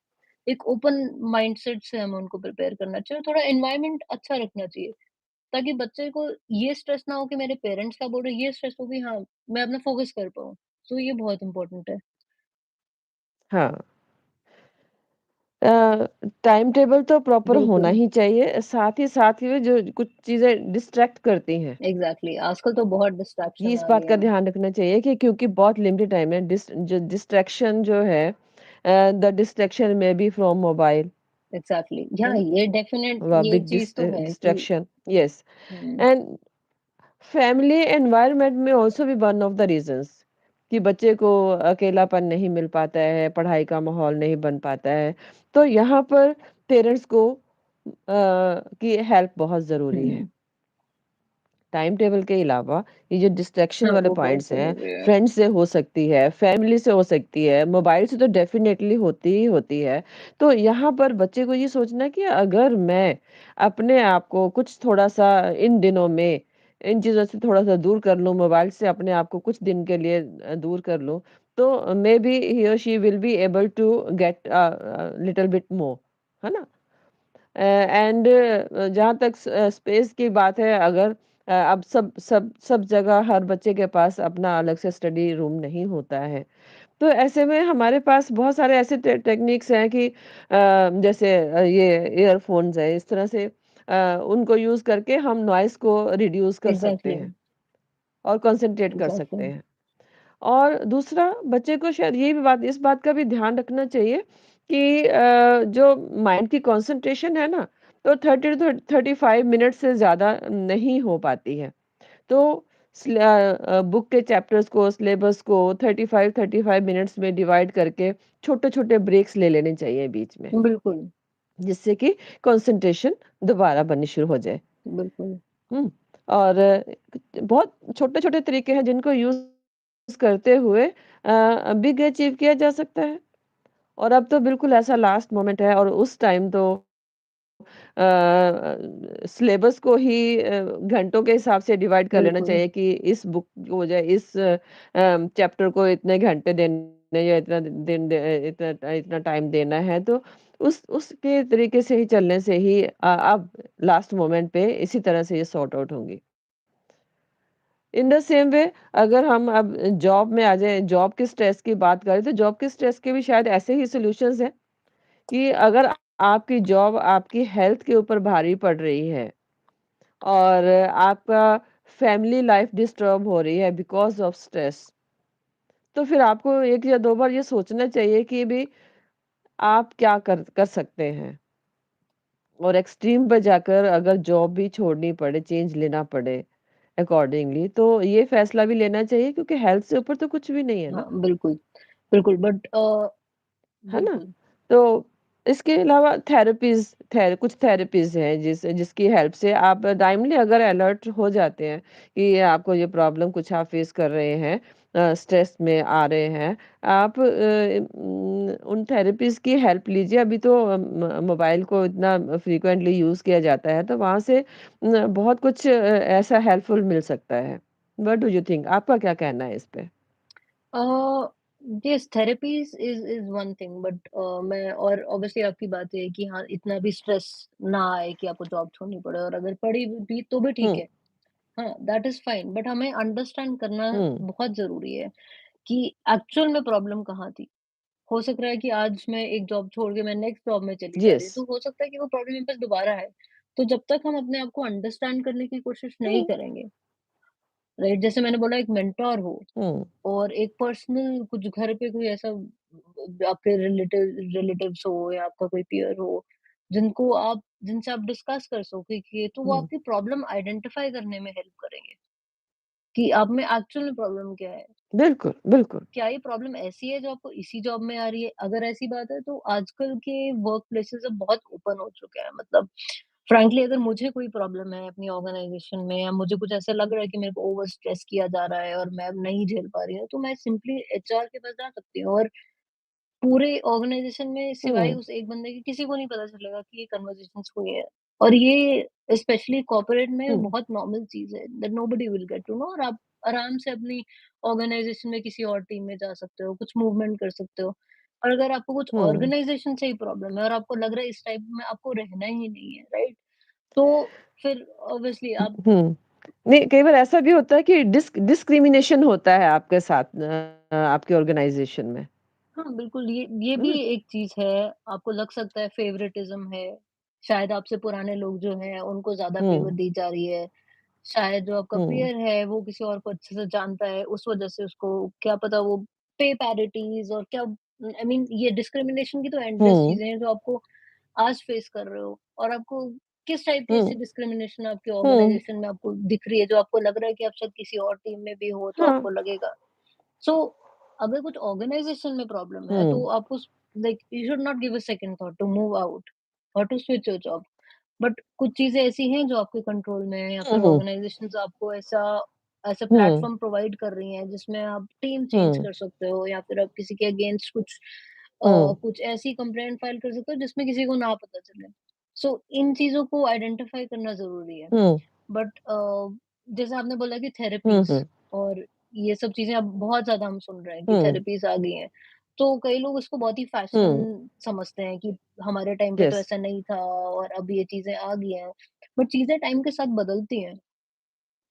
एक ओपन माइंडसेट से हमें उनको प्रिपेयर करना चाहिए, थोड़ा एनवायरनमेंट अच्छा रखना चाहिए, ताकि बच्चे को ये स्ट्रेस ना हो कि मेरे पेरेंट्स क्या बोल रहे हैं, ये स्ट्रेस हो कि हाँ, मैं अपना फोकस कर पाऊँ। तो ये बहुत इम्पोर्टेंट है। हाँ। टाइम टेबल तो प्रॉपर होना बिल्कुल, ही चाहिए, साथ ही में जो कुछ चीज़ें डिस्ट्रैक्ट करती हैं, एग्ज़ैक्टली आजकल तो बहुत ये डिस्ट्रैक्शन इस आ बात गए का हैं। ध्यान रखना चाहिए कि क्योंकि बहुत लिमिटेड टाइम है, डिस्ट्रैक्शन जो है, द डिस्ट्रैक्शन में बी फ्रॉम मोबाइल, एग्ज़ैक्टली है हाँ, ना? ये डेफ़िनेट ये बिग चीज़ तो है कि distraction, yes. Hmm, and family environment में आल्सो भी वन ऑफ द रीजंस कि बच्चे को अकेलापन नहीं मिल पाता है, पढ़ाई का माहौल नहीं बन पाता है, तो यहाँ पर पेरेंट्स को की हेल्प बहुत ज़रूरी है। हुँ, टाइम टेबल के अलावा ये जो डिस्ट्रैक्शन हाँ, वाले वो बहुत पॉइंट्स हैं, ज़रूरी है। फ्रेंड्स से हो सकती है, फैमिली से हो सकती है, मोबाइल से तो डेफ़िनेटली होती ही होती है। तो यहाँ पर बच्चे को ये सोचना कि अगर मैं अपने आप को कुछ थोड़ा-सा इन दिनों में इन चीज़ों से थोड़ा-सा दूर कर लूँ, मोबाइल से अपने आप को कुछ दिन के लिए दूर कर लूँ, तो मेबी ही और she will be able to get little bit more, है ना? एंड जहाँ तक स्पेस की बात है, अगर अब सब सब सब जगह हर बच्चे के पास अपना अलग से स्टडी रूम नहीं होता है, तो ऐसे में हमारे पास बहुत सारे ऐसे टेक्निक्स हैं कि जैसे ये ईयरफोन्स है, इस तरह से उनको यूज करके हम नॉइस को रिड्यूस कर सकते एग्ज़ैक्टली, हैं और कंसंट्रेट कर सकते एग्ज़ैक्टली। हैं। और दूसरा, बच्चे को शायद ये भी बात इस बात का भी ध्यान रखना चाहिए कि जो माइंड की कंसंट्रेशन है ना, तो 30 टू 35 मिनट से ज़्यादा नहीं हो पाती है। तो बुक के चैप्टर्स को, सिलेबस को 35 मिनट्स में डिवाइड करके छोटे-छोटे ब्रेक्स ले लेने चाहिए बीच में, बिल्कुल, जिससे कि कंसंट्रेशन दोबारा बननी शुरू हो जाए। बिल्कुल। हुँ, और बहुत छोटे-छोटे तरीके हैं जिनको यूज़ करते हुए बिग अचीव किया जा सकता है। और अब तो बिल्कुल ऐसा लास्ट मोमेंट है और उस टाइम तो सिलेबस को ही घंटों के हिसाब से डिवाइड कर लेना बिल्कुल। चाहिए कि इस बुक को जो है इस चैप्टर को इतने घंटे देने या इतना दिन इतना इतना टाइम देना है, तो उस उसके तरीके से ही चलने से ही अब लास्ट मोमेंट पे इसी तरह से ये सॉर्ट आउट होंगी। इन द सेम वे, अगर हम अब जॉब में आ जाएँ, जॉब के स्ट्रेस की बात करें, तो जॉब के स्ट्रेस के भी शायद ऐसे ही सॉल्यूशंस हैं कि अगर आपकी जॉब आपकी हेल्थ के ऊपर भारी पड़ रही है और आपका फैमिली लाइफ डिस्टर्ब हो रही है बिकॉज़ ऑफ स्ट्रेस, तो फिर आपको 1 या 2 बार ये सोचना चाहिए कि भई आप क्या कर कर सकते हैं। और एक्सट्रीम पे जाकर अगर जॉब भी छोड़नी पड़े, चेंज लेना पड़े अकॉर्डिंगली, तो ये फैसला भी लेना चाहिए क्योंकि हेल्थ से ऊपर तो कुछ भी नहीं है हाँ, ना। बिल्कुल, बिल्कुल बट है ना? बिल्कुल। तो इसके अलावा कुछ थेरेपीज़ हैं जिसकी हेल्प से आप टाइमली अगर अलर्ट हो जाते हैं कि ये आपको ये प्रॉब्लम कुछ आप फेस कर रहे हैं, स्ट्रेस में आ रहे हैं, आप उन थेरेपीज़ की हेल्प लीजिए। अभी तो मोबाइल को इतना फ्रीक्वेंटली यूज़ किया जाता है, तो वहाँ से बहुत कुछ ऐसा हेल्पफुल मिल सकता है। What do you think? आपका क्या कहना है इस पे? Uh, yes therapies is one thing but मैं और ऑब्वियसली आपकी बात ये है कि हाँ, इतना भी स्ट्रेस ना आए कि आपको जॉब छोड़नी पड़े और अगर पड़ी भी तो भी ठीक हुँ, है। हाँ, दैट इज़ फाइन बट हमें अंडरस्टैंड करना हुँ, बहुत ज़रूरी है कि एक्चुअल में प्रॉब्लम कहाँ थी। हो सक रहा है कि आज मैं एक जॉब छोड़ के मैं नेक्स्ट जॉब में चली जा रही येस। हूँ, तो हो सकता है कि वो प्रॉब्लम मेरे पास दोबारा है। तो जब तक हम अपने आप को अंडरस्टैंड करने की कोशिश नहीं हुँ, करेंगे, राइट? जैसे मैंने बोला एक मेंटर हो हुँ, और एक पर्सनल कुछ घर पे कोई ऐसा आपके रिलेटिव्स हो या आपका कोई पीयर हो, जिनसे आप डिस्कस कर सको कि तो वो हुँ। आपकी प्रॉब्लम आइडेंटिफाई करने में हेल्प करेंगे, कि आप में एक्चुअल में प्रॉब्लम क्या है? बिल्कुल, बिल्कुल। क्या ये प्रॉब्लम ऐसी है जो आपको इसी जॉब में आ रही है? अगर ऐसी बात है तो आजकल के वर्क प्लेसेस अब बहुत ओपन हो चुके हैं। मतलब फ्रैंकली अगर मुझे कोई प्रॉब्लम है अपनी ऑर्गनाइज़ेशन में या मुझे कुछ ऐसा लग रहा है कि मेरे को ओवर स्ट्रेस किया जा रहा है और मैं अब नहीं झेल पा रही हूँ, तो मैं सिंपली एचआर के पास जा सकती हूँ और पूरे ऑर्गनाइज़ेशन में सिवाय हुँ, उस एक बंदे के किसी को नहीं पता चलेगा कि ये कन्वर्सेशंस हुई हैं। और ये स्पेशली कॉर्पोरेट में हुँ, बहुत नॉर्मल चीज़ है that nobody will get to know और आप आराम से अपनी ऑर्गनाइज़ेशन में किसी और टीम में जा सकते हो, कुछ मूवमेंट कर सकते हो। और अगर आपको कुछ हुँ, ऑर्गनाइज़ेशन से ही प्रॉब्लम है और आपको लग रहा है इस टाइप में आपको रहना ही नहीं है, राइट? तो फिर ऑब्वियसली आप हुँ। नहीं, कई बार ऐसा भी होता है कि डिस्क्रिमिनेशन होता है आपके साथ, आपके ऑर्गनाइज़ेशन में, हाँ, बिल्कुल, ये है भी ना? एक चीज़ है, आपको लग सकता है फ़ेवरेटिज़्म है, शायद आपसे पुराने लोग जो हैं, उनको ज़्यादा फ़ेवर हुँ, दी जा रही है, शायद जो आपका हुँ, पीयर है, वो किसी और को अच्छे से जानता है, उस वजह से उसको क्या पता वो पे पैरिटीज़ और क्या आई मीन ये डिस्क्रिमिनेशन की तो एंडलेस हुँ, चीज़ें हैं, जो आपको आज फ़ेस कर रहे हो और आपको किस टाइप की हुँ, ऐसी डिस्क्रिमिनेशन आपकी हुँ, ऑर्गनाइज़ेशन में आपको दिख रही है, जो आपको लग रहा है कि आप शायद किसी और टीम में भी हो, तो हाँ, आपको लगेगा। सो अगर कुछ ऑर्गेनाइजेशन में प्रॉब्लम है हुँ, तो आपको like you should not give a second thought to move out और to switch your job but कुछ चीज़ें ऐसी हैं जो आपके कंट्रोल में है या फिर हुँ, हुँ, ऑर्गेनाइज़ेशंस आपको ऐसा ऐसा हुँ, प्लेटफ़ॉर्म प्रोवाइड कर रही हैं जिसमें आप टीम चेंज हुँ, कर सकते हो या फिर आप किसी के अगेंस्ट हुँ, कुछ ऐसी कंप्लेंट फाइल कर सकते हो जिसमें किसी को ना पता चले। सो इन चीज़ों को आइडेंटिफ़ाई करना ज़रूरी है। हुँ, बट जैसे आपने बोला कि हुँ, थेरेपीज़ हुँ, और ये सब चीज़ें अब बहुत ज़्यादा हम सुन रहे हैं कि हुँ, थेरेपीज़ आ गई हैं। तो कई लोग इसको बहुत ही हुँ, फ़ैशन समझते हैं कि हमारे टाइम पे तो यस, ऐसा नहीं था और अब ये चीज़ें आ गई हैं। बट चीज़ें टाइम के साथ बदलती हैं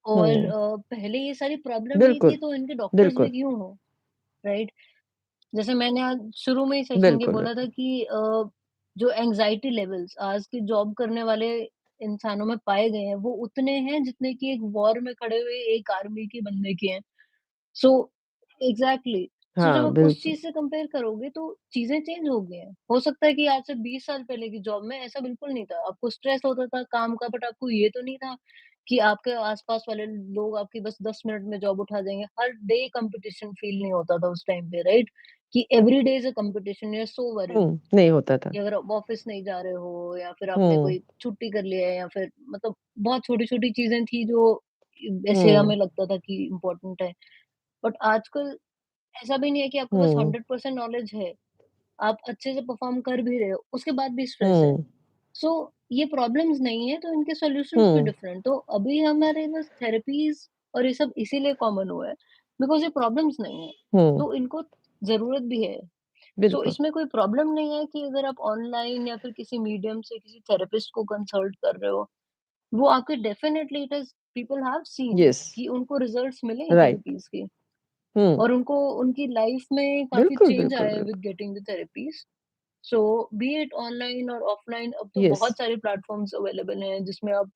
और हुँ, पहले ये सारी प्रॉब्लम नहीं थी बिल्कुल, तो इनके डॉक्टर्स भी बिल्कुल, क्यों हो, राइट? जैसे मैंने आज शुरू में ही सेशन के बिल्कुल, बोला था बिल्कुल। कि जो एंग्ज़ायटी लेवल्स आज के जॉब करने वाले इंसानों में पाए गए हैं, वो उतने हैं जितने कि एक वॉर में खड़े हुए एक आर्मी के बंदे के हैं। So exactly. सो जब हाँ, आप उस बिल्कुल। चीज़ से कंपेयर करोगे तो चीज़ें चेंज हो गई हैं। हो सकता है कि आज से 20 साल पहले की जॉब में ऐसा बिल्कुल नहीं था। आपको स्ट्रेस होता था काम का बट आपको ये तो नहीं था कि आपके आस-पास वाले लोग आपकी बस 10 मिनट में जॉब उठा देंगे। हर डे कॉम्पिटिशन फील नहीं होता था उस टाइम पे, राइट? कि every day is a competition, you are so worried नहीं होता था। कि अगर आप ऑफ़िस नहीं जा रहे हो या फिर आपने हुँ, कोई छुट्टी कर लिया है या फिर मतलब बहुत छोटी-छोटी चीज़ें थी जो ऐसे हुँ, हमें लगता था कि इम्पोर्टेंट है। बट आजकल ऐसा भी नहीं है कि आपके पास हुँ, 100% नॉलेज है, आप अच्छे से परफ़ॉर्म कर भी रहे हो, उसके बाद भी स्ट्रेस है। हुँ, सो ये प्रॉब्लम्स नहीं है, तो इनके सॉल्यूशंस भी हुँ, डिफरेंट। तो अभी हमारे पास थेरेपीज़ और ये सब इसीलिए कॉमन हुआ है, बिकॉज़ ये प्रॉब्लम्स नहीं है, हुँ, तो इनको ज़रूरत भी है। सो बिल्कुल। इसमें कोई प्रॉब्लम नहीं है कि अगर आप ऑनलाइन या फिर किसी मीडियम से किसी थेरेपिस्ट को कंसल्ट कर रहे हो, वो आपके definitely it is people have seen yes, कि उनको रिजल्ट्स मिले हैं राइट। थेरेपीज़ के। हुँ, और उनको उनकी लाइफ में काफ़ी बिल्कुल, चेंज बिल्कुल, आया है बिल्कुल। With getting the therapies. So B it online और ऑफलाइन अब तो येस। बहुत सारे प्लेटफ़ॉर्म्स अवेलेबल हैं जिसमें आप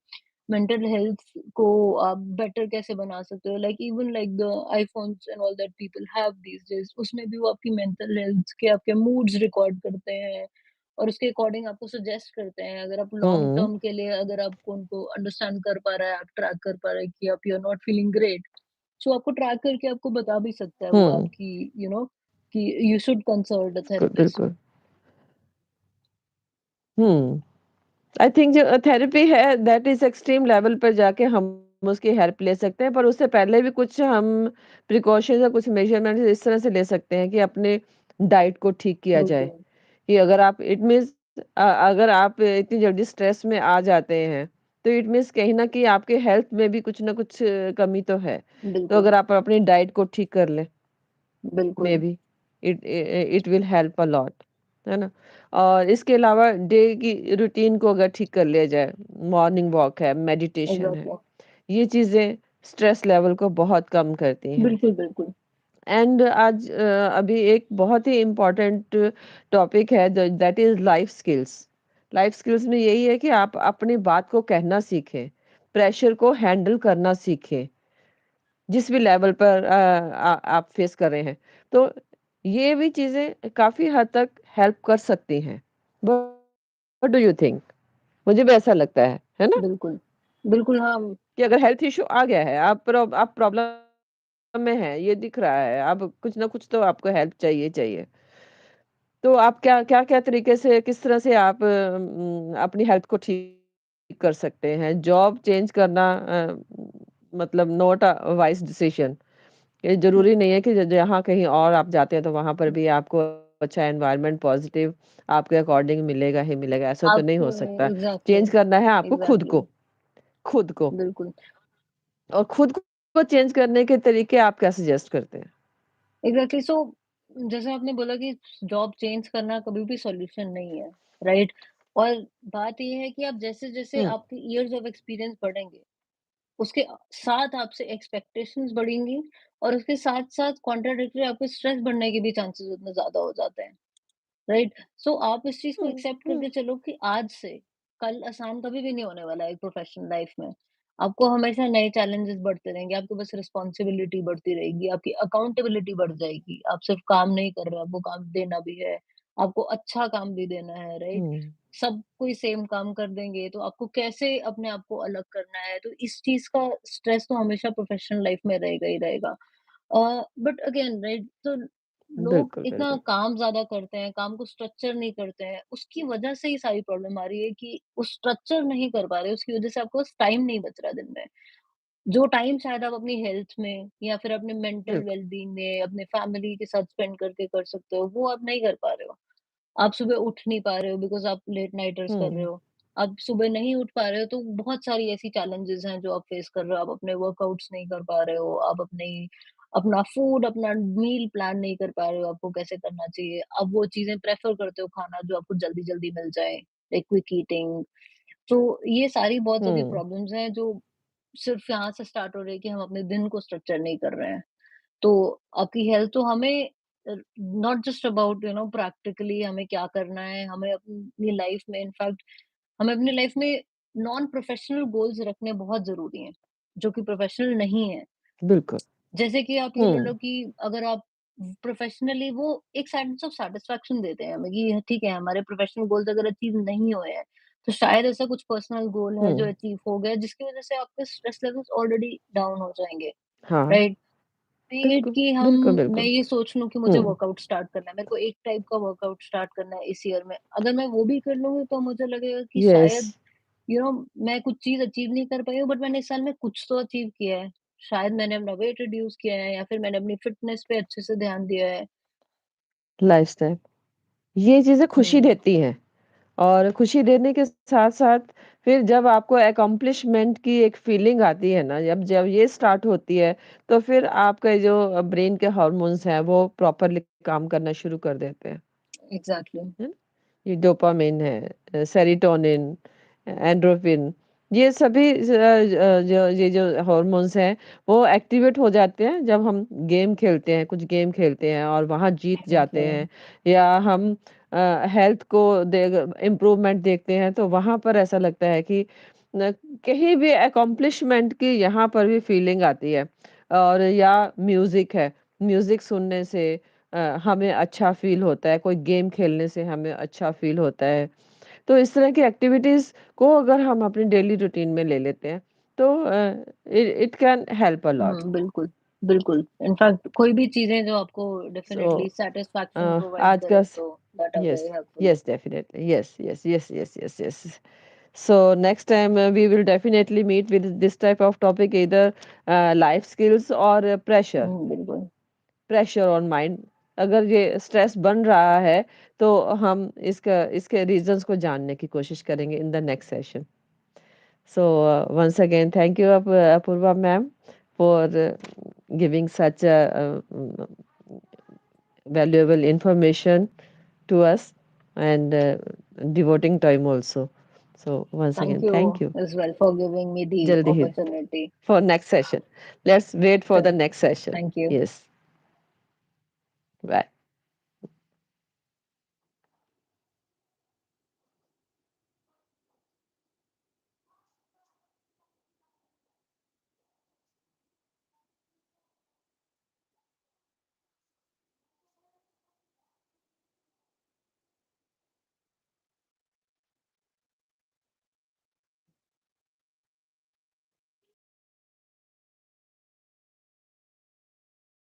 मेंटल हेल्थ को आप बेटर कैसे बना सकते हो like even like the iPhones and all that people have these days उसमें भी वो आपकी मेंटल हेल्थ के आपके मूड्स रिकॉर्ड करते हैं और उसके अकॉर्डिंग आपको सजेस्ट करते हैं। अगर आप लॉन्ग हुँ, टर्म के लिए अगर आपको उनको अंडरस्टैंड कर पा रहा है, आप ट्रैक कर पा रहे हैं कि आप you are not feeling great so आपको ट्रैक करके आपको बता भी सकता है वो हुँ, आपकी यू नो कि यू शुड कंसल्ट अ बिल्कुल, थेरेपिस्ट। बिल्कुल। हुँ, आई थिंक जो थेरेपी है दैट इज़ एक्सट्रीम लेवल पर जाके हम उसकी हेल्प ले सकते हैं, पर उससे पहले भी कुछ हम प्रिकॉशंस या कुछ मेजरमेंट्स इस तरह से ले सकते हैं कि अपने डाइट को ठीक किया जाए। बिल्कुल, कि अगर आप इट मीन्स अगर आप इतनी जल्दी स्ट्रेस में आ जाते हैं, तो इट मीन्स कहीं न कहीं आपके हेल्थ में भी कुछ न कुछ कमी तो है। तो बिल्कुल, अगर आप अपनी डाइट को ठीक कर लें, बिल्कुल, maybe it will help a lot, है ना? और इसके अलावा डे की रूटीन को अगर ठीक कर लिया जाए, मॉर्निंग वॉक है, मेडिटेशन है, एग्ज़ैक्टली। ये चीज़ें स्ट्रेस लेवल को बहुत कम करती हैं। बिल्कुल, बिल्कुल, एंड आज अभी एक बहुत ही इम्पोर्टेंट टॉपिक है that is life skills. Life skills में यही है कि आप अपनी बात को कहना सीखें, प्रेशर को हैंडल करना सीखें, जिस भी लेवल पर आप फेस कर रहे हैं। तो ये भी चीजें काफी हद तक हेल्प कर सकती हैं। What do you think? मुझे भी ऐसा लगता है ना? बिल्कुल। बिल्कुल, हाँ, कि अगर हेल्थ इशू आ गया है, आप प्रॉब्लम में हैं, ये दिख रहा है, अब कुछ ना कुछ तो आपको हेल्प चाहिए चाहिए। तो आप क्या-क्या तरीके से किस तरह से आप अपनी हेल्थ को ठीक कर सकते हैं? जॉब चेंज करना मतलब नॉट अ वाइज़ डिसीजन। ये ज़रूरी नहीं है कि जहाँ कहीं और आप जाते हैं तो वहाँ पर भी आपको अच्छा एनवायरनमेंट पॉज़िटिव आपके अकॉर्डिंग मिलेगा ही मिलेगा, ऐसा तो नहीं आपको हो सकता। एग्ज़ैक्टली, चेंज करना है आपको एग्ज़ैक्टली, खुद को बिल्कुल। और खुद को चेंज करने के तरीके आप क्या सजेस्ट करते हैं? एग्ज़ैक्टली सो जैसे आपने बोला कि जॉब चेंज करना कभी भी सॉल्यूशन नहीं है, राइट? और बात ये है कि आप जैसे-जैसे हुँ, आपके इयर्स ऑफ एक्सपीरियंस बढ़ेंगे, उसके साथ आपसे एक्सपेक्टेशंस बढ़ेंगी और उसके साथ-साथ कॉन्ट्राडिक्टरी आपके स्ट्रेस बढ़ने के भी चांसेस उतने ज़्यादा हो जाते हैं। राइट? सो आप इस चीज़ को हुँ, एक्सेप्ट हुँ, करके चलो कि आज से कल आसान कभी भी नहीं होने वाला है एक प्रोफेशनल लाइफ में। आपको हमेशा नए चैलेंजेस बढ़ते रहेंगे, आपके पास रिस्पॉन्सिबिलिटी बढ़ती रहेगी, आपकी अकाउंटेबिलिटी बढ़ जाएगी। आप सिर्फ काम नहीं कर रहे, आपको काम देना भी है, आपको अच्छा काम भी देना है, राइट? हुँ, सब कोई सेम काम कर देंगे, तो आपको कैसे अपने आप को अलग करना है, तो इस चीज़ का स्ट्रेस तो हमेशा प्रोफेशनल लाइफ में रहेगा ही रहेगा। बट अगेन राइट तो लोग बिल्कुल, इतना बिल्कुल। काम ज़्यादा करते हैं, काम को स्ट्रक्चर नहीं करते हैं, उसकी वजह से ही सारी प्रॉब्लम आ रही है कि वो स्ट्रक्चर नहीं कर पा रहे, उसकी वजह से आपको टाइम नहीं बच रहा दिन में। जो टाइम शायद आप अपनी हेल्थ में या फिर अपने मेंटल बिल्कुल। वेल-बीइंग में, अपने फैमिली के साथ स्पेंड करके कर सकते हो, वो आप नहीं कर पा रहे हो। आप सुबह उठ नहीं पा रहे हो बिकॉज़ आप लेट नाइटर्स कर रहे हुँ, हो। आप सुबह नहीं उठ पा रहे हो तो बहुत सारी ऐसी चैलेंजेज़ हैं जो आप फेस कर रहे हो। आप अपने वर्कआउट्स नहीं कर पा रहे हो, आप अपना फूड, अपना मील प्लान नहीं कर पा रहे हो, आपको कैसे करना चाहिए। आप वो चीज़ें प्रेफ़र करते हो खाना जो आपको जल्दी-जल्दी मिल जाए, लाइक क्विक ईटिंग। तो ये सारी बहुत सारी हुँ, प्रॉब्लम्स हैं जो सिर्फ़ यहाँ से स्टार्ट हो रही है कि हम अपने दिन को स्ट्रक्चर नहीं कर रहे हैं। तो आपकी हेल्थ तो हमें नॉट जस्ट अबाउट प्रैक्टिकली हमें क्या करना है, हमें अपनी लाइफ में इनफैक्ट हमें अपनी लाइफ में नॉन प्रोफेशनल गोल्स रखने बहुत ज़रूरी हैं, जो कि प्रोफेशनल नहीं है। बिल्कुल। जैसे कि आप ये ले लो हुँ, कि अगर आप प्रोफेशनली वो एक सेंस ऑफ सैटिस्फैक्शन देते हैं हमें कि ठीक है, हमारे प्रोफेशनल गोल्स अगर अचीव नहीं हुए हैं, तो शायद ऐसा कुछ पर्सनल गोल है जो हुँ, अचीव हो गया, जिसकी वज़ह से आपके स्ट्रेस लेवल्स ऑलरेडी डाउन हो जाएँगे, हाँ, राइट? बी इट बिल्कुल, कि हम बिल्कुल, मैं बिल्कुल। ये सोच लूँ कि मुझे हुँ, वर्कआउट स्टार्ट करना है, मेरे को एक टाइप का वर्कआउट स्टार्ट करना है इस ईयर में। अगर मैं वो भी कर लूँगी तो मुझे लगेगा कि येस, शायद मैं कुछ चीज़ अचीव नहीं कर पाई हूँ बट मैंने इस साल में कुछ तो अचीव किया है। शायद मैंने अपना वेट रिड्यूस किया है या फिर मैंने अपनी फिटनेस पे अच्छे से ध्यान दिया है। लाइफ़स्टाइल। ये चीज़ें खुशी हुँ, देती हैं और खुशी देने के साथ-साथ फिर जब आपको अकम्प्लिशमेंट की एक फीलिंग आती है ना, जब जब ये स्टार्ट होती है, तो फिर आपके जो ब्रेन के हार्मोन्स हैं, वो प्रॉपरली काम करना शुरू कर देते हैं। एग्ज़ैक्टली। है ना? ये डोपामाइन है, सेरोटोनिन, एंडोर्फिन, ये सभी जो ये जो हार्मोन्स हैं, वो एक्टिवेट हो जाते हैं जब हम गेम खेलते हैं, कुछ गेम खेलते हैं और वहाँ जीत जाते एग्ज़ैक्टली। हैं या हम हेल्थ को इम्प्रूवमेंट देखते हैं, तो वहाँ पर ऐसा लगता है कि न कहीं भी अकम्प्लिशमेंट की यहाँ पर भी फीलिंग आती है और या म्यूज़िक है, म्यूज़िक सुनने से हमें अच्छा फ़ील होता है, कोई गेम खेलने से हमें अच्छा फ़ील होता है। तो इस तरह की एक्टिविटीज़ को अगर हम अपनी डेली रूटीन में ले लेते हैं, तो it it can help a lot. बिल्कुल, बिल्कुल। इनफैक्ट कोई भी चीज़ें जो आपको सो डेफिनिटली सैटिस्फैक्शन प्रोवाइड आज का करें तो that are yes, very helpful. Yes definitely, yes, yes, yes, yes, yes, yes. So next time we will definitely meet with this type of topic, either life skills or बिल्कुल। Pressure on mind. अगर ये stress बन रहा है तो हम इसका इसके रीजंस को जानने की कोशिश करेंगे in the next session. So once again thank you Apoorva ma'am for giving such a valuable information to us and devoting time also. So once Thank again thank you you। as well for giving me the जल्दी ही opportunity. for next session, let's wait for the Sure. next session। Thank you. yes, bye।